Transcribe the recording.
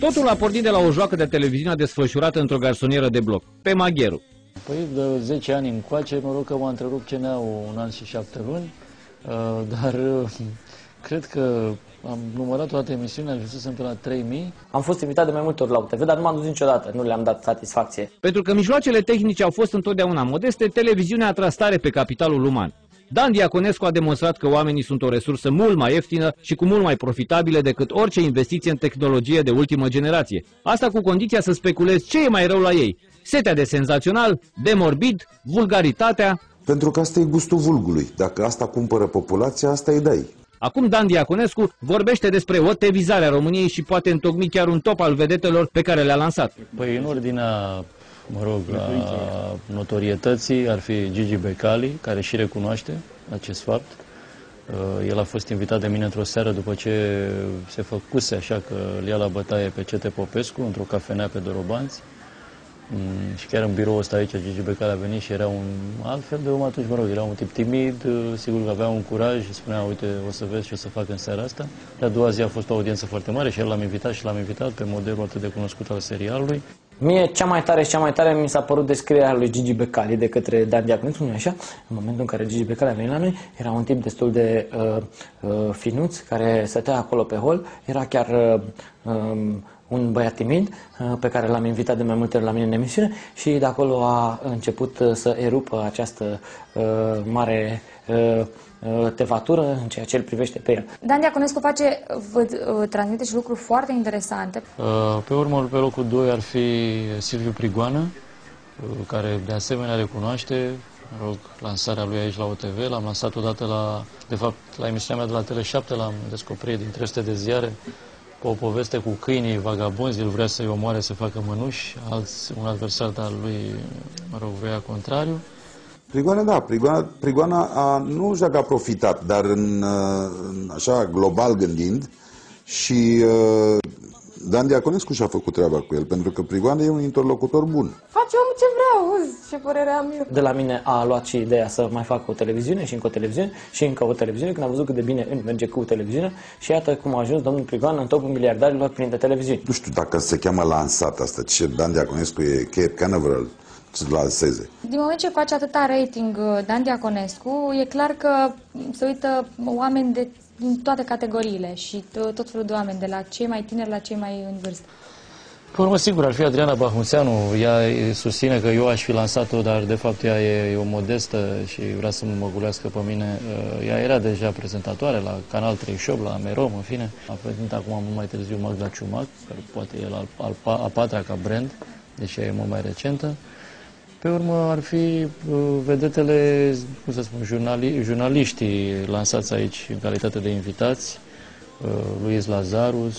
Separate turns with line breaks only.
Totul a pornit de la o joacă de televiziune desfășurată într-o garsonieră de bloc, pe Magheru.
Păi de 10 ani încoace, mă rog că m-a întrerupt CNA-ul 1 an și 7 luni, dar cred că am numărat toate emisiunile, ajunsesem până la 3000.
Am fost invitat de mai multe ori la UTV, dar nu m-am dus niciodată, nu le-am dat satisfacție.
Pentru că mijloacele tehnice au fost întotdeauna modeste, televiziunea a tras tare pe capitalul uman. Dan Diaconescu a demonstrat că oamenii sunt o resursă mult mai ieftină și cu mult mai profitabilă decât orice investiție în tehnologie de ultimă generație. Asta cu condiția să speculezi ce e mai rău la ei. Setea de senzațional, de morbid, vulgaritatea.
Pentru că asta e gustul vulgului. Dacă asta cumpără populația, asta îi dai.
Acum Dan Diaconescu vorbește despre OTV-izarea României și poate întocmi chiar un top al vedetelor pe care le-a lansat.
Păi în ordinea, mă rog, la notorietății ar fi Gigi Becali, care și recunoaște acest fapt. El a fost invitat de mine într-o seară după ce se făcuse așa că îl ia la bătaie pe Cete Popescu într-o cafenea pe Dorobanți. Și chiar în biroul ăsta aici Gigi Becali a venit și era un altfel de om atunci, mă rog, era un tip timid, sigur că avea un curaj și spunea, uite, o să vezi ce o să fac în seara asta. De a doua zi a fost o audiență foarte mare și el l-am invitat și l-am invitat pe modelul atât de cunoscut al serialului.
Mie cea mai tare mi s-a părut descrierea lui Gigi Becali de către Dan Diaconescu, nu așa? În momentul în care Gigi Becali a venit la noi, era un tip destul de finuț, care stătea acolo pe hol, era chiar un băiat timid pe care l-am invitat de mai multe ori la mine în emisiune și de acolo a început să erupă această mare tevatură în ceea ce îl privește pe el.
Dan Diaconescu vă transmite și lucruri foarte interesante.
Pe urmă, pe locul 2 ar fi Silviu Prigoană, care de asemenea recunoaște, mă rog, lansarea lui aici la OTV. L-am lansat odată de fapt, la emisiunea mea de la Tele7, l-am descoperit din 300 de ziare, cu o poveste cu câinii vagabonzi, el vrea să-i omoare, să facă mănuși, un adversar al lui, mă rog, vrea contrariu.
Prigoana, da, Prigoana nu știu dacă a profitat, dar în așa global gândind și Dan Diaconescu și-a făcut treaba cu el, pentru că Prigoana e un interlocutor bun.
Face omul ce vrea, auzi, ce părere am eu.
De la mine a luat și ideea să mai fac o televiziune și încă o televiziune și încă o televiziune, când a văzut cât de bine îmi merge cu televiziunea și iată cum a ajuns domnul Prigoană în topul miliardarilor prin de televiziuni.
Nu știu dacă se cheamă lansat asta, ce Dan Diaconescu e Cape Canaveral să lanseze.
Din moment ce face atâta rating Dan Diaconescu, e clar că se uită oameni din toate categoriile și tot felul de oameni, de la cei mai tineri la cei mai în vârstă.
Pe urmă, sigur, ar fi Adriana Bahunțeanu. Ea susține că eu aș fi lansat-o, dar de fapt ea e o modestă și vrea să mă măgulească pe mine. Ea era deja prezentatoare la Canal 38, la Merom, în fine. A prezentat acum mult mai târziu Magda Ciumac, care poate e a patra ca brand, deși ea e mult mai recentă. Pe urmă ar fi vedetele, cum să spun, jurnaliștii lansați aici în calitate de invitați, Luis Lazarus,